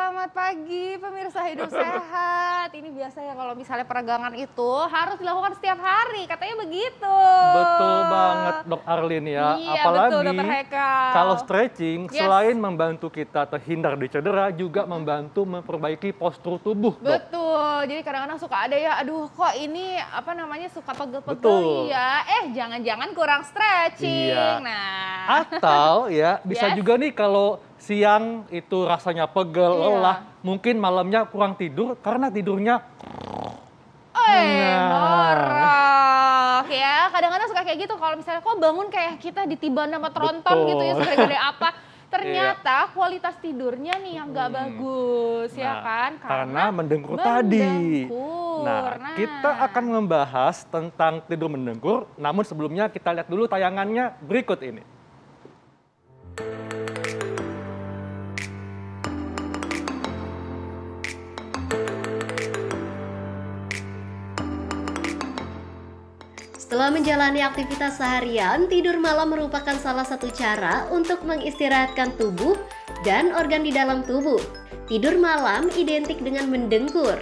Selamat pagi pemirsa Hidup Sehat. Ini biasanya kalau misalnya peregangan itu harus dilakukan setiap hari, katanya begitu. Betul banget Dok Arlin ya. Iya, Apalagi betul, Dr. Haikal. kalau stretching Yes. selain membantu kita terhindar dari cedera juga membantu memperbaiki postur tubuh, Dok. Betul. Jadi kadang-kadang suka ada ya, aduh kok ini apa namanya suka pegel-pegel Betul. ya. Jangan-jangan kurang stretching. Iya. Nah. Atau ya bisa Yes. juga nih kalau siang itu rasanya pegel, Iya. lelah, mungkin malamnya kurang tidur karena tidurnya Nah. Ngorok ya. Kadang-kadang suka kayak gitu kalau misalnya kok bangun kayak kita ditiban sama tronton Betul. gitu ya, segede-gede apa. Ternyata kualitas tidurnya nih yang nggak bagus ya Nah, kan. karena mendengkur tadi. Mendengkur. Nah, kita akan membahas tentang tidur mendengkur, namun sebelumnya kita lihat dulu tayangannya berikut ini. Setelah menjalani aktivitas seharian, tidur malam merupakan salah satu cara untuk mengistirahatkan tubuh dan organ di dalam tubuh. Tidur malam identik dengan mendengkur.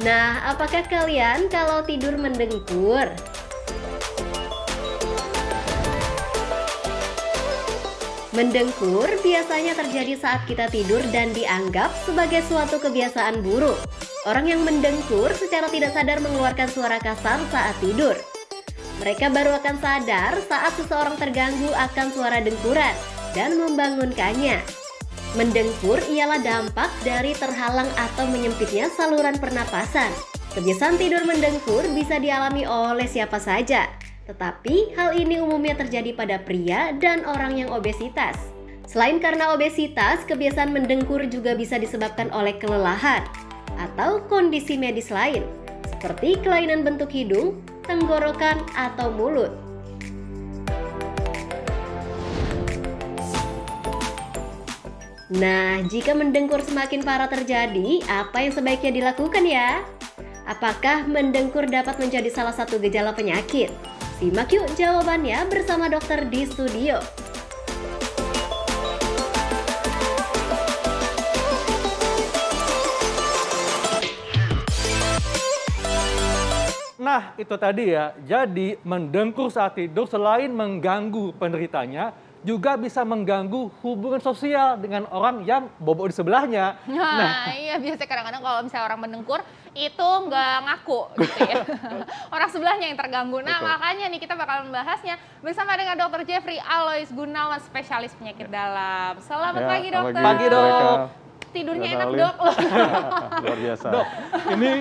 Nah, apakah kalian kalau tidur mendengkur? Mendengkur biasanya terjadi saat kita tidur dan dianggap sebagai suatu kebiasaan buruk. Orang yang mendengkur secara tidak sadar mengeluarkan suara kasar saat tidur. Mereka baru akan sadar saat seseorang terganggu akan suara dengkuran dan membangunkannya. Mendengkur ialah dampak dari terhalang atau menyempitnya saluran pernapasan. Kebiasaan tidur mendengkur bisa dialami oleh siapa saja, tetapi hal ini umumnya terjadi pada pria dan orang yang obesitas. Selain karena obesitas, kebiasaan mendengkur juga bisa disebabkan oleh kelelahan atau kondisi medis lain, seperti kelainan bentuk hidung, tenggorokan, atau mulut. Nah, jika mendengkur semakin parah terjadi, apa yang sebaiknya dilakukan ya? Apakah mendengkur dapat menjadi salah satu gejala penyakit? Simak yuk jawabannya bersama dokter di studio. Nah, itu tadi ya. Jadi, mendengkur saat tidur selain mengganggu penderitanya, juga bisa mengganggu hubungan sosial dengan orang yang bobok di sebelahnya. Nah, iya biasanya kadang-kadang kalau misalnya orang mendengkur itu nggak ngaku gitu ya. Orang sebelahnya yang terganggu. Nah, Betul. makanya nih kita bakal membahasnya bersama dengan Dr. Jeffrey Alois Gunawan, spesialis penyakit dalam. Selamat Ya, pagi, dokter. Pagi, Dok. Mereka Tidurnya Dr. enak, Alin. Dok. luar biasa. Dok, ini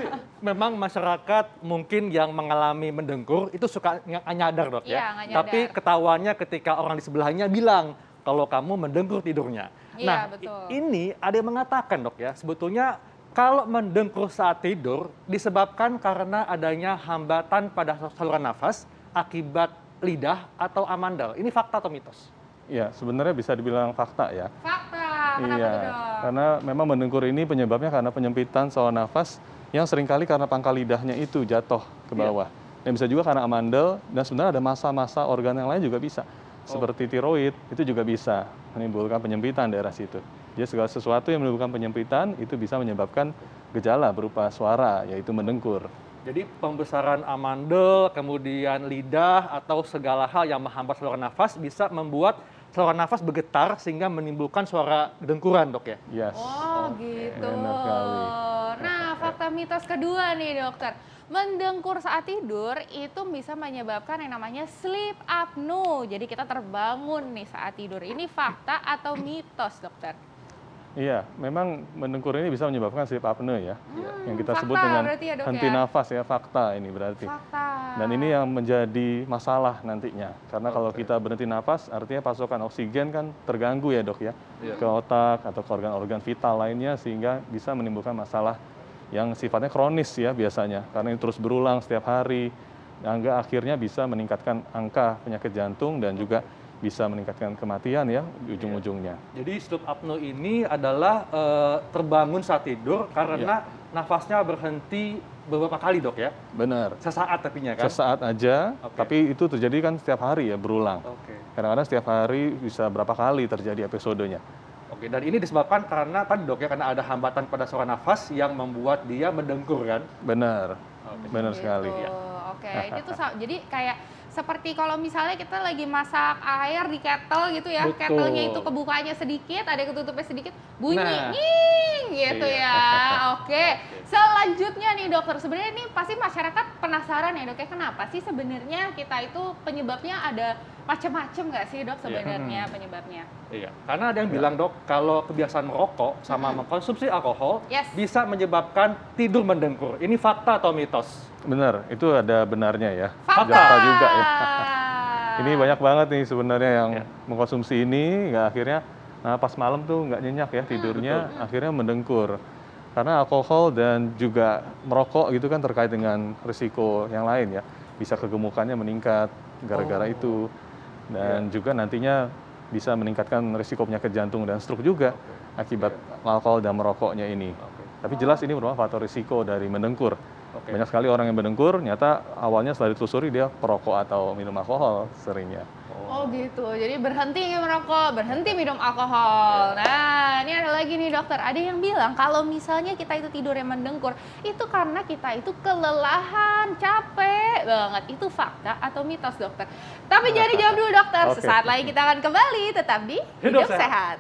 memang masyarakat mungkin yang mengalami mendengkur itu suka nggak nyadar, Dok Iya, ya. nggak nyadar. Tapi ketahuannya ketika orang di sebelahnya bilang kalau kamu mendengkur tidurnya. Iya, Nah, betul. ini ada yang mengatakan, Dok ya, sebetulnya kalau mendengkur saat tidur disebabkan karena adanya hambatan pada saluran nafas akibat lidah atau amandel. Ini fakta atau mitos? Ya, sebenarnya bisa dibilang fakta ya. Fakta. Kenapa Iya, tuh, Dok? karena memang mendengkur ini penyebabnya karena penyempitan saluran nafas yang seringkali karena pangkal lidahnya itu jatuh ke bawah. Dan bisa juga karena amandel, dan sebenarnya ada massa-massa organ yang lain juga bisa. Seperti tiroid, itu juga bisa menimbulkan penyempitan daerah situ. Jadi segala sesuatu yang menimbulkan penyempitan itu bisa menyebabkan gejala berupa suara, yaitu mendengkur. Jadi pembesaran amandel, kemudian lidah atau segala hal yang menghambat saluran nafas bisa membuat saluran nafas bergetar sehingga menimbulkan suara dengkuran, Dok ya. Yes. Oh, gitu. Benar sekali. Nah, fakta mitos kedua nih, dokter. Mendengkur saat tidur itu bisa menyebabkan yang namanya sleep apnea. Jadi kita terbangun nih saat tidur. Ini fakta atau mitos, dokter? Iya, memang mendengkur ini bisa menyebabkan sleep apnea ya. Yang kita fakta sebut dengan berarti ya, Dok, henti ya? nafas ya, fakta ini berarti. Fakta. Dan ini yang menjadi masalah nantinya. Karena kalau kita berhenti nafas, artinya pasokan oksigen kan terganggu ya, Dok ya. Ke otak atau ke organ-organ vital lainnya, sehingga bisa menimbulkan masalah yang sifatnya kronis ya biasanya. Karena ini terus berulang setiap hari, hingga akhirnya bisa meningkatkan angka penyakit jantung dan juga bisa meningkatkan kematian ya ujung-ujungnya. Jadi sleep apnea ini adalah terbangun saat tidur karena nafasnya berhenti beberapa kali, Dok ya? Benar. Sesaat tapinya kan? Sesaat aja, Oke. tapi itu terjadi kan setiap hari ya, berulang. Oke. Kadang-kadang setiap hari bisa berapa kali terjadi episodenya. Oke, dan ini disebabkan karena tadi dok ya, karena ada hambatan pada saluran nafas yang membuat dia mendengkur kan? Benar, Oke. benar Gitu. sekali. Oke, ini tuh jadi kayak seperti kalau misalnya kita lagi masak air di kettle gitu ya, Betul. kettlenya itu kebukanya sedikit, ada yang ketutupnya sedikit, bunyi Nah. nying gitu Iya. ya. Oke, selanjutnya nih dokter, sebenarnya ini pasti masyarakat penasaran ya dok ya, kenapa sih sebenarnya kita itu penyebabnya ada macam-macam nggak sih dok sebenarnya penyebabnya? Iya, karena ada yang bilang dok, kalau kebiasaan merokok sama mengkonsumsi alkohol Yes. bisa menyebabkan tidur mendengkur. Ini fakta atau mitos? Benar, itu ada benarnya ya. Fakta. Fakta juga ya. Ini banyak banget nih sebenarnya yang mengkonsumsi ini, nggak akhirnya pas malam tuh nggak nyenyak ya tidurnya, akhirnya mendengkur. Karena alkohol dan juga merokok gitu kan terkait dengan risiko yang lain ya. Bisa kegemukannya meningkat gara-gara itu. Dan juga nantinya bisa meningkatkan risiko penyakit jantung dan stroke juga akibat alkohol dan merokoknya ini. Tapi jelas ini merupakan faktor risiko dari mendengkur. Oke. Banyak sekali orang yang mendengkur, nyata awalnya setelah ditelusuri dia perokok atau minum alkohol seringnya. Oh gitu, jadi berhenti merokok, berhenti minum alkohol. Nah, ini ada lagi nih dokter, ada yang bilang kalau misalnya kita itu tidur yang mendengkur, itu karena kita itu kelelahan, capek banget. Itu fakta atau mitos dokter? Tapi jangan dijawab dulu dokter, Oke. sesaat lagi kita akan kembali, tetap di Hidup Hidup Sehat.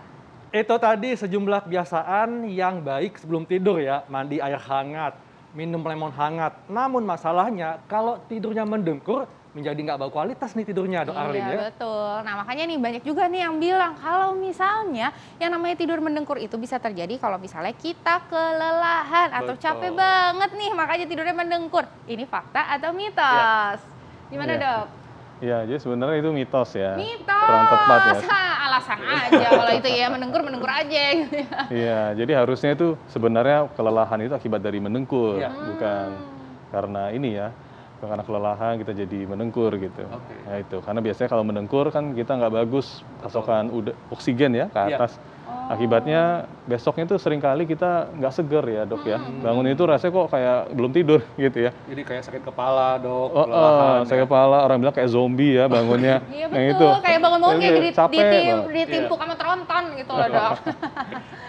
Itu tadi sejumlah kebiasaan yang baik sebelum tidur ya, mandi air hangat, minum lemon hangat. Namun masalahnya kalau tidurnya mendengkur, menjadi nggak bagus kualitas nih tidurnya dok Arlin ya. Iya betul. Nah makanya nih banyak juga nih yang bilang kalau misalnya yang namanya tidur mendengkur itu bisa terjadi kalau misalnya kita kelelahan atau Betul. capek banget nih makanya tidurnya mendengkur. Ini fakta atau mitos? Gimana Iya. dok? Ya, jadi sebenarnya itu mitos ya. Mitos. Kurang tepat ya. Hah, alasan aja kalau itu ya mendengkur aja gitu ya. Iya, jadi harusnya itu sebenarnya kelelahan itu akibat dari mendengkur, Iya. bukan karena ini ya, bukan karena kelelahan kita jadi mendengkur gitu. Oke. Ya itu, karena biasanya kalau mendengkur kan kita nggak bagus pasokan oksigen ya ke Iya. atas. Akibatnya besoknya tuh seringkali kita nggak seger ya dok ya. Bangun itu rasanya kok kayak belum tidur gitu ya. Jadi kayak sakit kepala dok, Oh, kelelahan, saya ya. kepala, orang bilang kayak zombie ya bangunnya. Iya Yang betul, kayak bangun-bangun kayak capek banget. ditimpuk sama tronton gitu loh dok.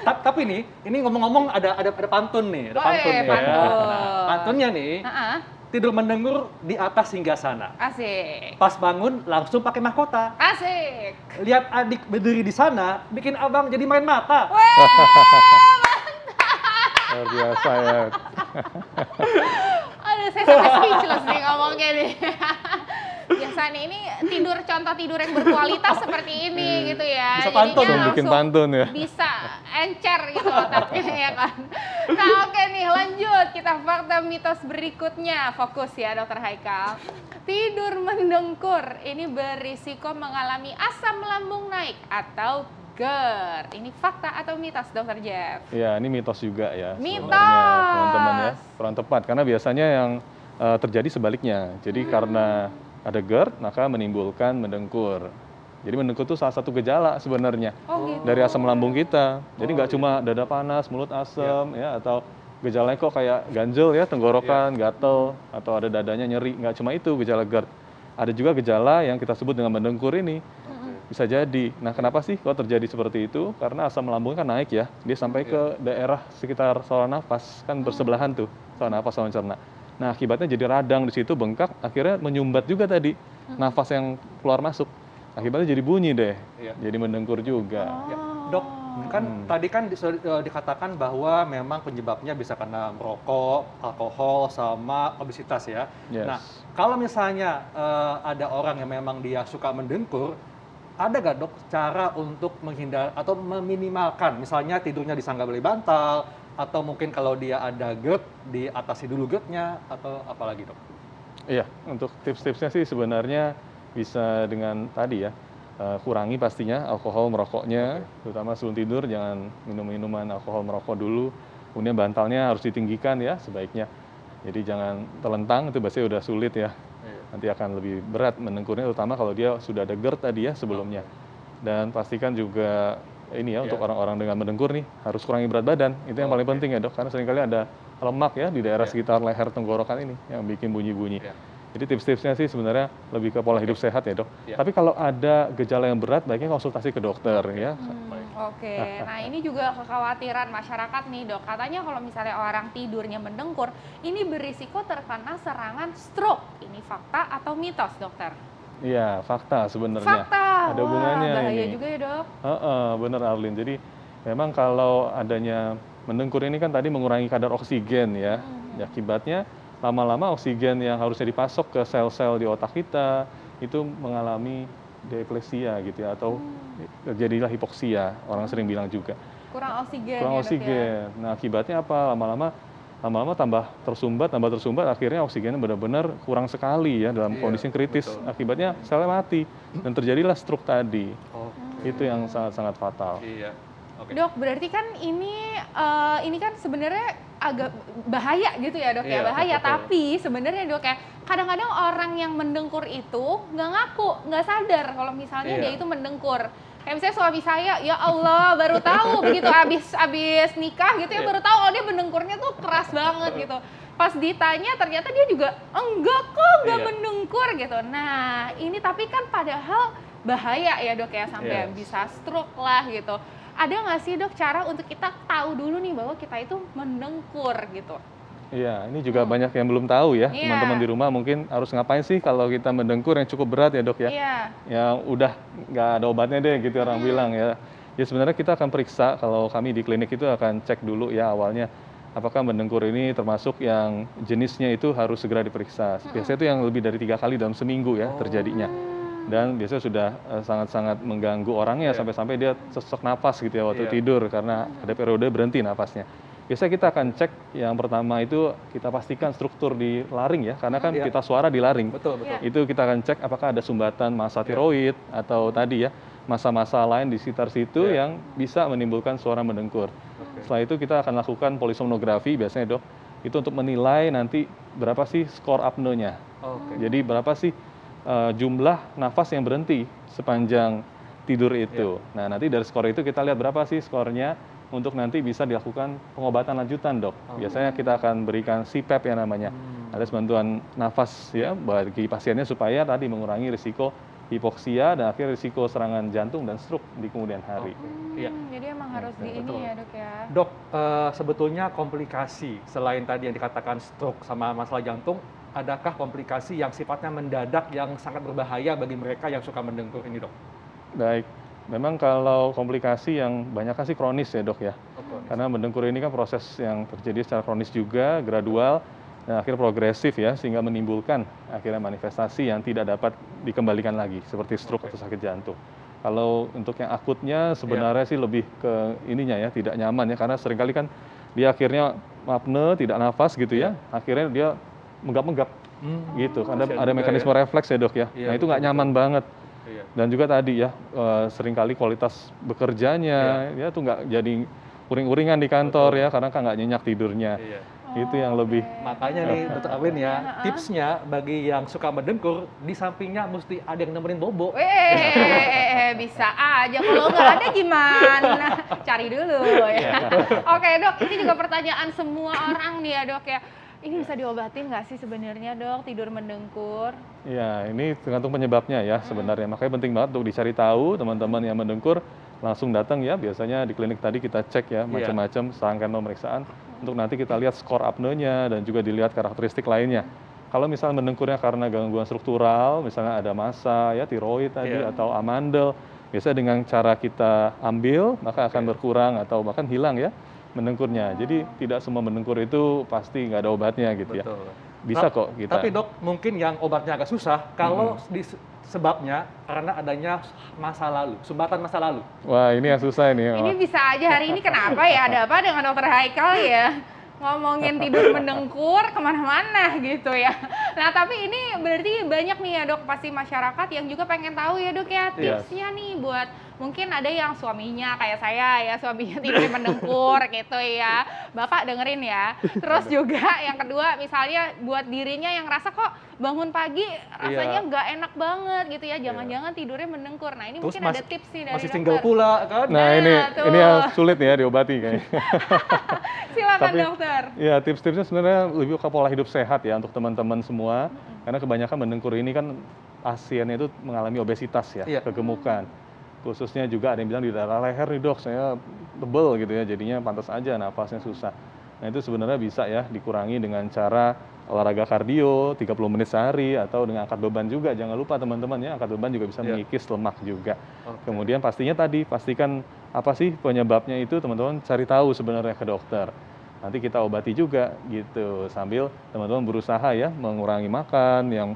Tapi nih, ini ngomong-ngomong ada pantun nih, ada Oh, pantun iya, nih. pantun. Nah, pantunnya nih, Heeh, tidur mendengkur di atas singgasana. asik. Pas bangun langsung pakai mahkota. Asik. Lihat adik berdiri di sana, bikin abang jadi main mata. Luar biasa ya. Aduh, saya sampai speechless nih ngomongnya nih. Biasanya ini contoh tidur yang berkualitas seperti ini gitu ya. Bisa pantun, Jadinya bikin langsung pantun ya. Bisa encer gitu otaknya ya kan. Nah oke nih lanjut, kita fakta mitos berikutnya. Fokus ya dokter Haikal. Tidur mendengkur ini berisiko mengalami asam lambung naik atau GERD. Ini fakta atau mitos dokter Jeff? Ya, ini mitos juga ya. Mitos. Sebenarnya teman-teman ya, kurang tepat karena biasanya yang terjadi sebaliknya. Jadi karena ada GERD maka menimbulkan mendengkur. Jadi mendengkur itu salah satu gejala sebenarnya Oh gitu. dari asam lambung kita. Jadi nggak cuma dada panas, mulut asam ya atau gejalanya kok kayak ganjel ya, tenggorokan, gatel atau ada dadanya nyeri. Nggak cuma itu gejala GERD. Ada juga gejala yang kita sebut dengan mendengkur ini. Bisa jadi. Nah, kenapa sih kok terjadi seperti itu? Karena asam lambung kan naik ya. Dia sampai ke daerah sekitar saluran nafas, kan bersebelahan tuh saluran nafas saluran cerna. Nah, akibatnya jadi radang di situ, bengkak, akhirnya menyumbat juga tadi nafas yang keluar masuk. Akibatnya jadi bunyi deh. Iya. Jadi mendengkur juga. Ya, dok, kan tadi kan dikatakan bahwa memang penyebabnya bisa karena merokok, alkohol, sama obesitas ya. Yes. Nah, kalau misalnya ada orang yang memang dia suka mendengkur, ada gak dok cara untuk menghindar atau meminimalkan, misalnya tidurnya disanggah beli bantal, atau mungkin kalau dia ada GERD, diatasi dulu GERD-nya, atau apa lagi dok? Iya, untuk tips-tipsnya sih sebenarnya bisa dengan tadi ya, kurangi pastinya alkohol merokoknya, terutama sebelum tidur jangan minum minuman alkohol merokok dulu. Kemudian bantalnya harus ditinggikan ya sebaiknya. Jadi jangan terlentang, itu biasanya udah sulit ya. Nanti akan lebih berat mendengkurnya, terutama kalau dia sudah ada GERD tadi ya sebelumnya. Dan pastikan juga ini ya, untuk orang-orang dengan mendengkur nih harus kurangi berat badan. Itu yang paling penting ya dok, karena seringkali ada lemak ya di daerah sekitar leher tenggorokan ini yang bikin bunyi-bunyi. Jadi tips-tipsnya sih sebenarnya lebih ke pola hidup sehat ya dok. Ya. Tapi kalau ada gejala yang berat, baiknya konsultasi ke dokter ya. Oke, nah ini juga kekhawatiran masyarakat nih dok. Katanya kalau misalnya orang tidurnya mendengkur, ini berisiko terkena serangan stroke. Ini fakta atau mitos dokter? Iya, fakta sebenarnya. Fakta, Ada hubungannya bahaya ini. juga ya dok. Bener Arlin. Jadi memang kalau adanya mendengkur ini kan tadi mengurangi kadar oksigen ya. Akibatnya lama-lama oksigen yang harusnya dipasok ke sel-sel di otak kita itu mengalami deeplesia gitu ya, atau terjadilah hipoksia, orang sering bilang juga. Kurang oksigen Kurang ya dok ya? oksigen. Nah akibatnya apa? Lama-lama tambah tersumbat, akhirnya oksigennya benar-benar kurang sekali ya dalam Iya, kondisi yang kritis. betul. Akibatnya selnya mati dan terjadilah stroke tadi. Oh, Itu yang sangat-sangat fatal. iya. Oke. Dok, berarti kan ini kan sebenarnya agak bahaya gitu ya dok ya, Iya, bahaya. betul. Tapi sebenarnya dok ya, kadang-kadang orang yang mendengkur itu nggak ngaku, nggak sadar kalau misalnya Iya. dia itu mendengkur. Kayak misalnya suami saya, ya Allah baru tahu begitu abis nikah gitu ya, Iya. baru tahu oh dia mendengkurnya tuh keras banget gitu. Pas ditanya ternyata dia juga enggak kok, nggak Iya. mendengkur gitu. Nah ini tapi kan padahal bahaya ya dok ya, sampai Yes. bisa stroke lah gitu. Ada nggak sih dok cara untuk kita tahu dulu nih bahwa kita itu mendengkur gitu? Iya, ini juga banyak yang belum tahu ya. Iya. Teman-teman di rumah mungkin harus ngapain sih kalau kita mendengkur yang cukup berat ya dok ya. Iya. Yang udah nggak ada obatnya deh gitu orang bilang ya. Ya sebenarnya kita akan periksa, kalau kami di klinik itu akan cek dulu ya awalnya apakah mendengkur ini termasuk yang jenisnya itu harus segera diperiksa. Biasanya itu yang lebih dari 3 kali dalam seminggu ya terjadinya. Dan biasanya sudah sangat-sangat mengganggu orangnya sampai-sampai dia sesak napas gitu ya waktu tidur karena ada periode berhenti napasnya. Biasanya kita akan cek yang pertama itu kita pastikan struktur di laring ya, karena kan kita suara di laring. Betul, betul. Itu kita akan cek apakah ada sumbatan massa tiroid atau tadi ya massa-massa lain di sekitar situ yang bisa menimbulkan suara mendengkur. Setelah itu kita akan lakukan polisomnografi biasanya dok, itu untuk menilai nanti berapa sih skor apnonya. Oke. Jadi berapa sih jumlah nafas yang berhenti sepanjang tidur itu. Nah nanti dari skor itu kita lihat berapa sih skornya untuk nanti bisa dilakukan pengobatan lanjutan dok. Biasanya kita akan berikan CPAP yang namanya. Ada bantuan nafas ya bagi pasiennya supaya tadi mengurangi risiko hipoksia dan akhirnya risiko serangan jantung dan stroke di kemudian hari. Iya. Jadi emang harus di ini betul. ya dok ya. Dok, sebetulnya komplikasi selain tadi yang dikatakan stroke sama masalah jantung, adakah komplikasi yang sifatnya mendadak yang sangat berbahaya bagi mereka yang suka mendengkur ini dok? Baik, memang kalau komplikasi yang banyak sih kronis ya dok ya. Karena mendengkur ini kan proses yang terjadi secara kronis juga, gradual, dan akhirnya progresif ya, sehingga menimbulkan akhirnya manifestasi yang tidak dapat dikembalikan lagi, seperti stroke atau sakit jantung. Kalau untuk yang akutnya sebenarnya sih lebih ke ininya ya, tidak nyaman ya, karena seringkali kan dia akhirnya apne, tidak nafas gitu ya, akhirnya dia menggap-menggap gitu, ada mekanisme refleks ya dok ya. Iya, Nah itu nggak nyaman banget. Iya. Dan juga tadi ya, seringkali kualitas bekerjanya ya tuh nggak jadi uring-uringan di kantor ya, karena kan nggak nyenyak tidurnya. Iya. Itu yang lebih Makanya nih Dr. Arwin ya, tipsnya bagi yang suka mendengkur, di sampingnya mesti ada yang nemenin bobo. Bisa aja. Kalau nggak ada gimana? Cari dulu ya. Oke dok, ini juga pertanyaan semua orang nih ya dok ya. Ini bisa diobatin nggak sih sebenarnya dok, tidur mendengkur? Ya, ini tergantung penyebabnya ya sebenarnya. Makanya penting banget untuk dicari tahu teman-teman yang mendengkur langsung datang ya. Biasanya di klinik tadi kita cek ya macam-macam serangkaian pemeriksaan untuk nanti kita lihat skor apnonya dan juga dilihat karakteristik lainnya. Kalau misalnya mendengkurnya karena gangguan struktural, misalnya ada massa ya tiroid tadi atau amandel, biasanya dengan cara kita ambil maka akan berkurang atau bahkan hilang ya mendengkurnya. Jadi tidak semua mendengkur itu pasti nggak ada obatnya gitu ya. Betul. Bisa kok kita. Tapi dok, mungkin yang obatnya agak susah kalau sebabnya karena adanya masa lalu, sumbatan masa lalu. Wah ini yang susah ini. Ini bisa aja hari ini kenapa ya? Ada apa dengan dokter Haikal ya? Ngomongin tidur mendengkur kemana-mana gitu ya. Nah tapi ini berarti banyak nih ya dok, pasti masyarakat yang juga pengen tahu ya dok ya tipsnya nih buat mungkin ada yang suaminya kayak saya ya, suaminya tidurnya mendengkur gitu ya. Bapak dengerin ya. Terus juga yang kedua misalnya buat dirinya yang rasa kok bangun pagi rasanya nggak enak banget gitu ya, jangan-jangan tidurnya mendengkur. Nah ini Terus mungkin ada tips nih dari masih dokter. single pula kan? Nah, ini yang sulit nih ya diobati kayaknya. Silakan Tapi, dokter. Ya, tips-tipsnya sebenarnya lebih ke pola hidup sehat ya untuk teman-teman semua. Karena kebanyakan mendengkur ini kan pasiennya itu mengalami obesitas ya, Iya. kegemukan. Khususnya juga ada yang bilang di daerah leher nih dok, saya tebel gitu ya, jadinya pantas aja nafasnya susah. Nah itu sebenarnya bisa ya dikurangi dengan cara olahraga kardio 30 menit sehari atau dengan angkat beban juga. Jangan lupa teman-teman ya, angkat beban juga bisa mengikis lemak juga. Kemudian pastinya tadi, pastikan apa sih penyebabnya itu teman-teman cari tahu sebenarnya ke dokter. Nanti kita obati juga gitu, sambil teman-teman berusaha ya mengurangi makan yang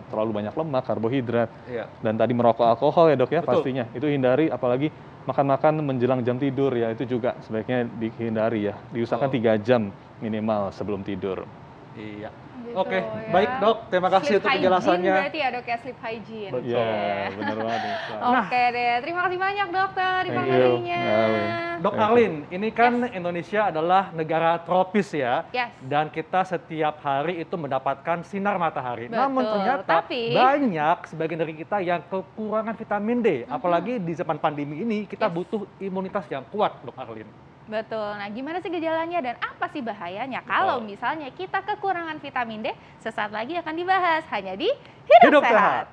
terlalu banyak lemak, karbohidrat. Dan tadi merokok alkohol ya dok ya. Betul. Pastinya, itu hindari apalagi makan-makan menjelang jam tidur ya, itu juga sebaiknya dihindari ya, diusahakan 3 jam minimal sebelum tidur. Iya. Gitu, Oke, ya. baik dok, terima kasih Sleep untuk hygiene penjelasannya. berarti ya dok ya, sleep hygiene. Betul. Iya, benar banget. Oke deh, terima kasih banyak dokter Thank you, informasinya. Arlin. Dok Arlin, ini kan Indonesia adalah negara tropis ya, Yes. dan kita setiap hari itu mendapatkan sinar matahari. Namun Betul, ternyata tapi- banyak sebagian dari kita yang kekurangan vitamin D, apalagi di zaman pandemi ini kita butuh imunitas yang kuat, Dok Arlin. Betul. Nah, gimana sih gejalanya dan apa sih bahayanya kalau misalnya kita kekurangan vitamin D? Sesaat lagi akan dibahas hanya di Hidup Sehat.